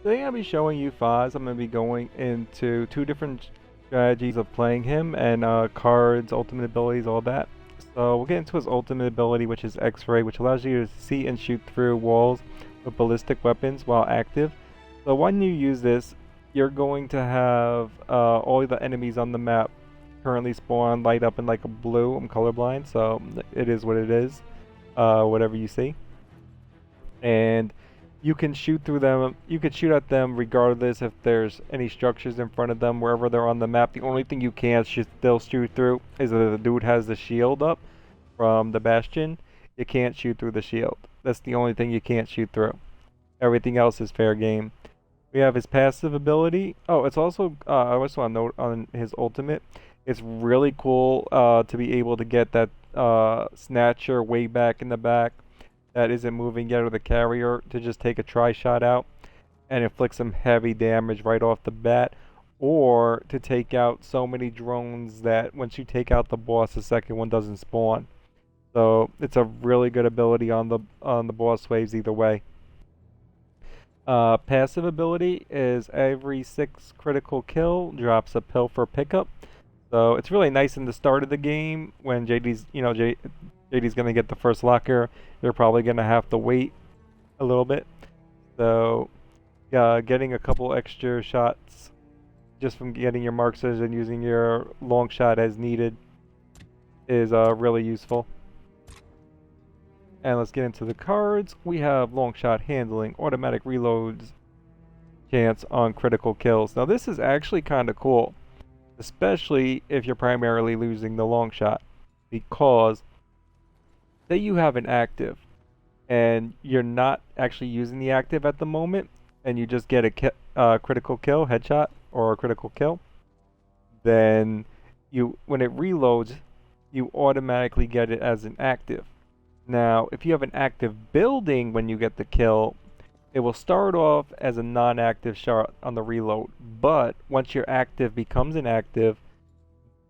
Today I'll be showing you Fahz. I'm going to be going into two different strategies of playing him and cards, ultimate abilities, all that. So we'll get into his ultimate ability, which is X-Ray, which allows you to see and shoot through walls with ballistic weapons while active. So when you use this, you're going to have all the enemies on the map currently spawn light up in like a blue. I'm colorblind, so it is what it is, whatever you see. And you can shoot through them. You can shoot at them regardless if there's any structures in front of them, wherever they're on the map. The only thing you can't still shoot through is if the dude has the shield up from the bastion. You can't shoot through the shield. That's the only thing you can't shoot through. Everything else is fair game. We have his passive ability. Oh, it's also, I also want to note on his ultimate, it's really cool to be able to get that snatcher way back in the back that isn't moving yet, or the carrier, to just take a tri-shot out and inflict some heavy damage right off the bat, or to take out so many drones that once you take out the boss, the second one doesn't spawn. So it's a really good ability on the boss waves either way. Passive ability is every 6 critical kill drops a pill for pickup. So it's really nice in the start of the game when JD's gonna get the first locker. You're probably gonna have to wait a little bit. So getting a couple extra shots just from getting your marksers and using your long shot as needed is really useful. And let's get into the cards. We have long shot handling, automatic reloads, chance on critical kills. Now this is actually kind of cool, especially if you're primarily losing the long shot, because say you have an active and you're not actually using the active at the moment, and you just get a critical kill, headshot, or a critical kill, then when it reloads, you automatically get it as an active. Now, if you have an active building when you get the kill, it will start off as a non-active shot on the reload, but once your active becomes inactive,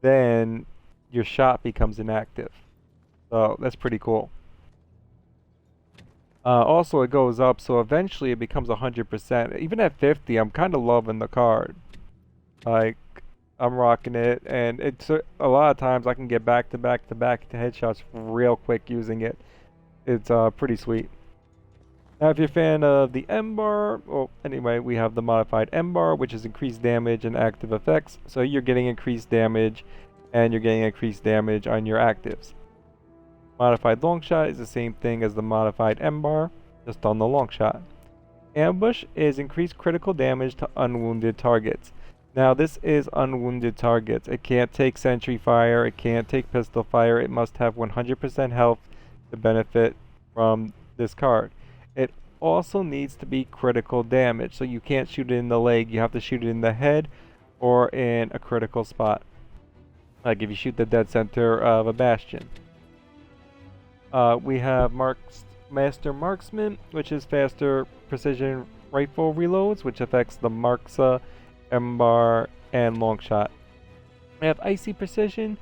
then your shot becomes inactive. So that's pretty cool. Also, it goes up, so eventually it becomes 100%. Even at 50, I'm kind of loving the card. Like, I'm rocking it, and it's a lot of times I can get back to headshots real quick using it. It's pretty sweet. Now, if you're a fan of the EMBAR, well, anyway, we have the modified EMBAR, which is increased damage and active effects. So you're getting increased damage, and you're getting increased damage on your actives. Modified long shot is the same thing as the modified EMBAR, just on the long shot. Ambush is increased critical damage to unwounded targets. Now this is unwounded targets. It can't take sentry fire, it can't take pistol fire, it must have 100% health to benefit from this card. It also needs to be critical damage, so you can't shoot it in the leg, you have to shoot it in the head or in a critical spot. Like if you shoot the dead center of a bastion. We have Master Marksman, which is faster precision rifle reloads, which affects the Marksa, EMBAR, and Longshot. We have Icy Precision,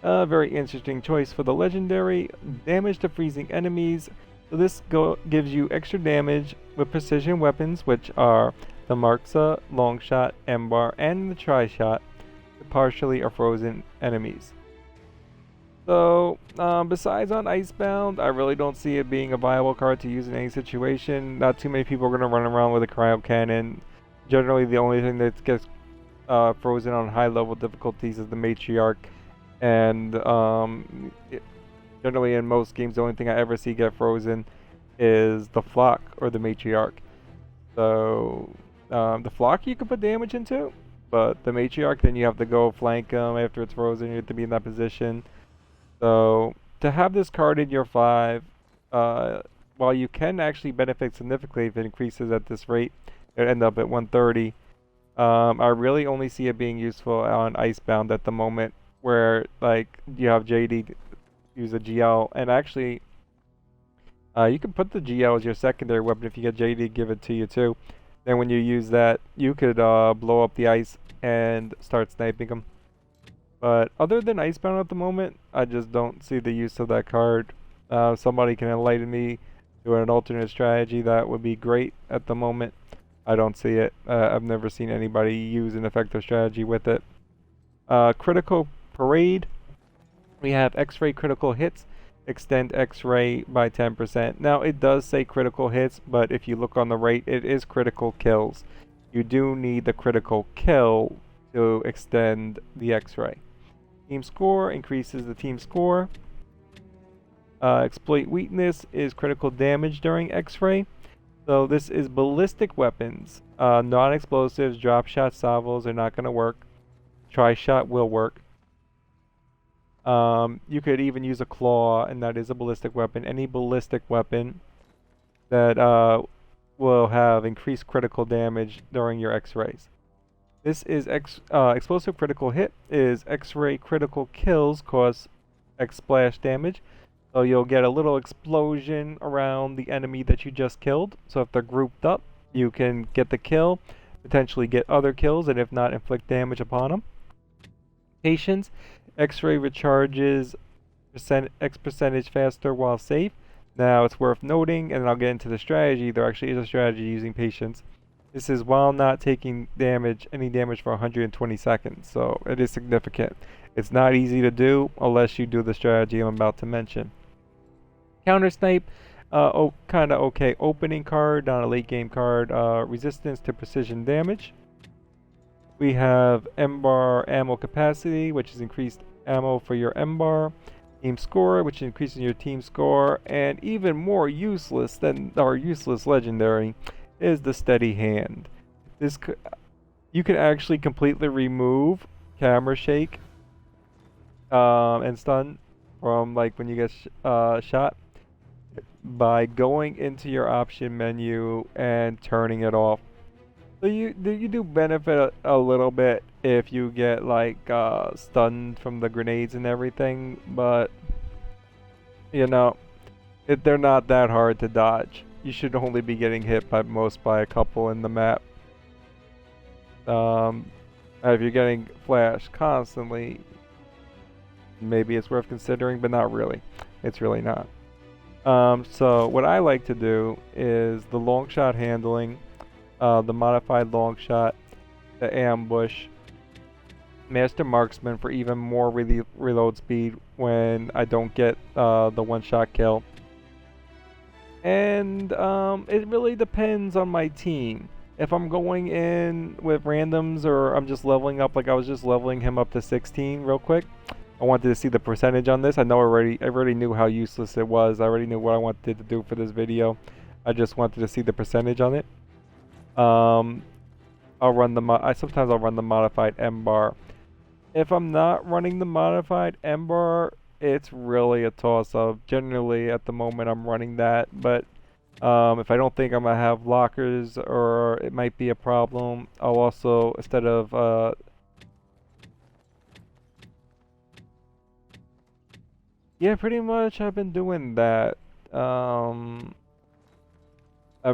a very interesting choice for the legendary. Damage to freezing enemies. So this gives you extra damage with precision weapons, which are the Marksa, Longshot, EMBAR, and the Tri-Shot, to partially or frozen enemies. So, besides on Icebound, I really don't see it being a viable card to use in any situation. Not too many people are going to run around with a cryo cannon. Generally, the only thing that gets frozen on high-level difficulties is the Matriarch. And generally, in most games, the only thing I ever see get frozen is the Flock or the Matriarch. So, the Flock you can put damage into, but the Matriarch, then you have to go flank them after it's frozen. You have to be in that position. So, to have this card in your 5, while you can actually benefit significantly if it increases at this rate, it end up at 130. I really only see it being useful on Icebound at the moment, where like you have JD use a GL, and actually you can put the GL as your secondary weapon if you get JD give it to you too. Then when you use that, you could blow up the ice and start sniping them. But other than Icebound at the moment, I just don't see the use of that card. Somebody can enlighten me to an alternate strategy, that would be great at the moment. I don't see it. I've never seen anybody use an effective strategy with it. Critical Parade. We have X-ray critical hits. Extend X-ray by 10%. Now, it does say critical hits, but if you look on the right, it is critical kills. You do need the critical kill to extend the X-ray. Team Score increases the team score. Exploit Weakness is critical damage during X-ray. So this is ballistic weapons. Non-explosives, drop shot salvos are not going to work. Tri-shot will work. You could even use a claw, and that is a ballistic weapon. Any ballistic weapon that will have increased critical damage during your X-rays. This is explosive critical hit is X-ray critical kills cause X splash damage. So you'll get a little explosion around the enemy that you just killed. So if they're grouped up, you can get the kill, potentially get other kills, and if not, inflict damage upon them. Patience, X-ray recharges X percentage faster while safe. Now it's worth noting, and I'll get into the strategy, there actually is a strategy using Patience. This is while not taking any damage for 120 seconds, so it is significant. It's not easy to do unless you do the strategy I'm about to mention. Counter Snipe, kind of okay opening card, not a late game card. Resistance to precision damage. We have EMBAR ammo capacity, which is increased ammo for your EMBAR. Team Score, which increases your team score. And even more useless than our useless legendary is the Steady Hand. You can actually completely remove camera shake and stun from like when you get shot by going into your option menu and turning it off. So you do benefit a little bit if you get like stunned from the grenades and everything, but you know, they're not that hard to dodge. You should only be getting hit by a couple in the map. If you're getting flashed constantly, maybe it's worth considering, but not really. It's really not. So what I like to do is the long shot handling, the modified long shot, the ambush, master marksman for even more reload speed when I don't get the one shot kill. And it really depends on my team. If I'm going in with randoms or I'm just leveling up, like I was just leveling him up to 16 real quick. I wanted to see the percentage on this. I already knew how useless it was. I already knew what I wanted to do for this video. I just wanted to see the percentage on it. Sometimes I'll run the modified EMBAR. If I'm not running the modified EMBAR, it's really a toss-up. Generally, at the moment, I'm running that, but if I don't think I'm gonna have lockers or it might be a problem, I'll also, instead of yeah, pretty much I've been doing that. I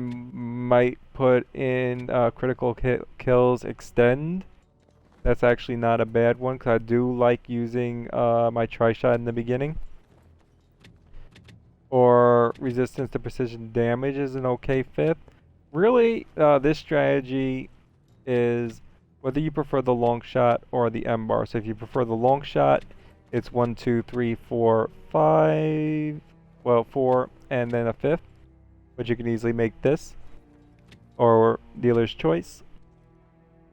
might put in critical kills extend. That's actually not a bad one because I do like using my tri-shot in the beginning. Or resistance to precision damage is an okay fifth. Really, this strategy is whether you prefer the long shot or the EMBAR. So if you prefer the long shot, it's 1, 2, 3, 4, 5, well, 4, and then a fifth, but you can easily make this, or dealer's choice,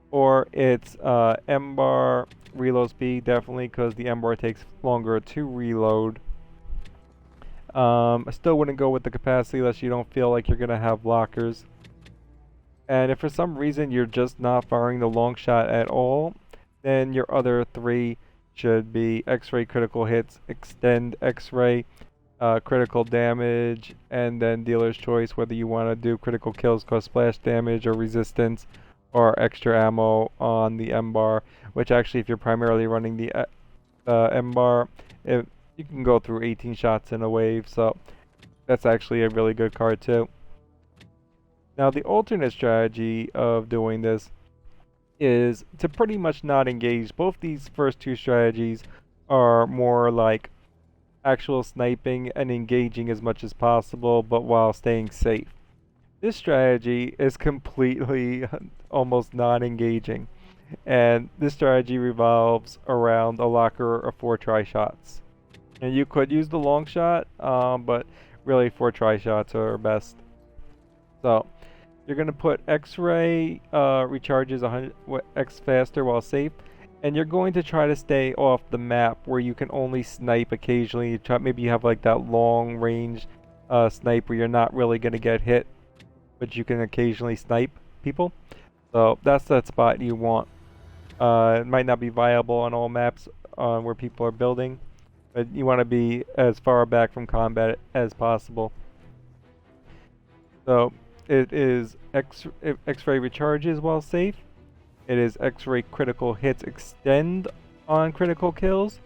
or it's EMBAR reload speed, definitely, because the EMBAR takes longer to reload. I still wouldn't go with the capacity unless you don't feel like you're going to have blockers. And if for some reason you're just not firing the long shot at all, then your other three should be X-ray critical hits, extend X-ray, critical damage, and then dealer's choice whether you want to do critical kills cause splash damage or resistance, or extra ammo on the EMBAR, which actually if you're primarily running the EMBAR, you can go through 18 shots in a wave, so that's actually a really good card too. Now the alternate strategy of doing this is to pretty much not engage. Both these first two strategies are more like actual sniping and engaging as much as possible, but while staying safe. This strategy is completely almost non-engaging, and this strategy revolves around a locker of 4 tri-shots. And you could use the long shot, but really 4 tri-shots are best. So you're gonna put X-ray recharges 100x faster while safe, and you're going to try to stay off the map where you can only snipe occasionally. Maybe you have like that long range snipe where you're not really gonna get hit, but you can occasionally snipe people. So that's that spot you want. It might not be viable on all maps where people are building, but you want to be as far back from combat as possible. So it is X-ray recharges while safe. It is X-ray critical hits extend on critical kills.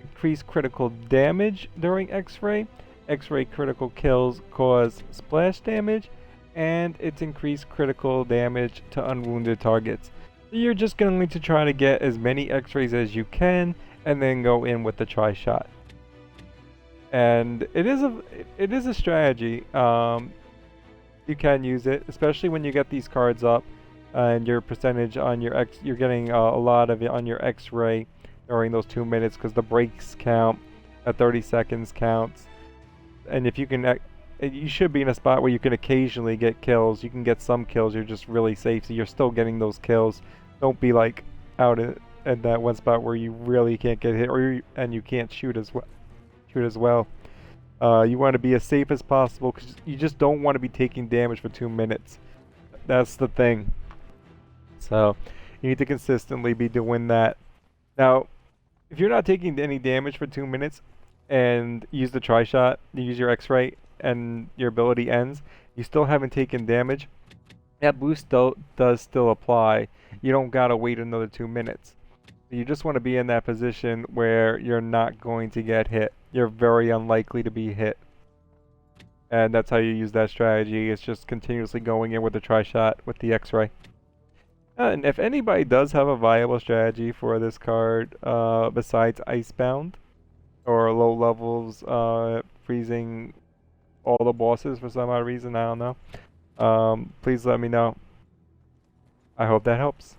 Increase critical damage during X-ray. X-ray critical kills cause splash damage, and it's increased critical damage to unwounded targets. So you're just going to try to get as many X-rays as you can, and then go in with the tri-shot. And it is a strategy. You can use it, especially when you get these cards up, and your percentage on your you're getting a lot of it on your X-ray during those 2 minutes, because the breaks count, at 30 seconds counts, and if you can, you should be in a spot where you can occasionally get kills. You can get some kills. You're just really safe, so you're still getting those kills. Don't be like out at that one spot where you really can't get hit, and you can't shoot as well. You want to be as safe as possible, because you just don't want to be taking damage for 2 minutes. That's the thing. So you need to consistently be doing that. Now, if you're not taking any damage for 2 minutes and use the tri-shot, you use your X-ray, and your ability ends, you still haven't taken damage, that boost does still apply. You don't gotta wait another 2 minutes. You just want to be in that position where you're not going to get hit. You're very unlikely to be hit. And that's how you use that strategy. It's just continuously going in with the tri-shot with the X-ray. And if anybody does have a viable strategy for this card, besides Icebound, or low levels, freezing all the bosses for some odd reason, I don't know, please let me know. I hope that helps.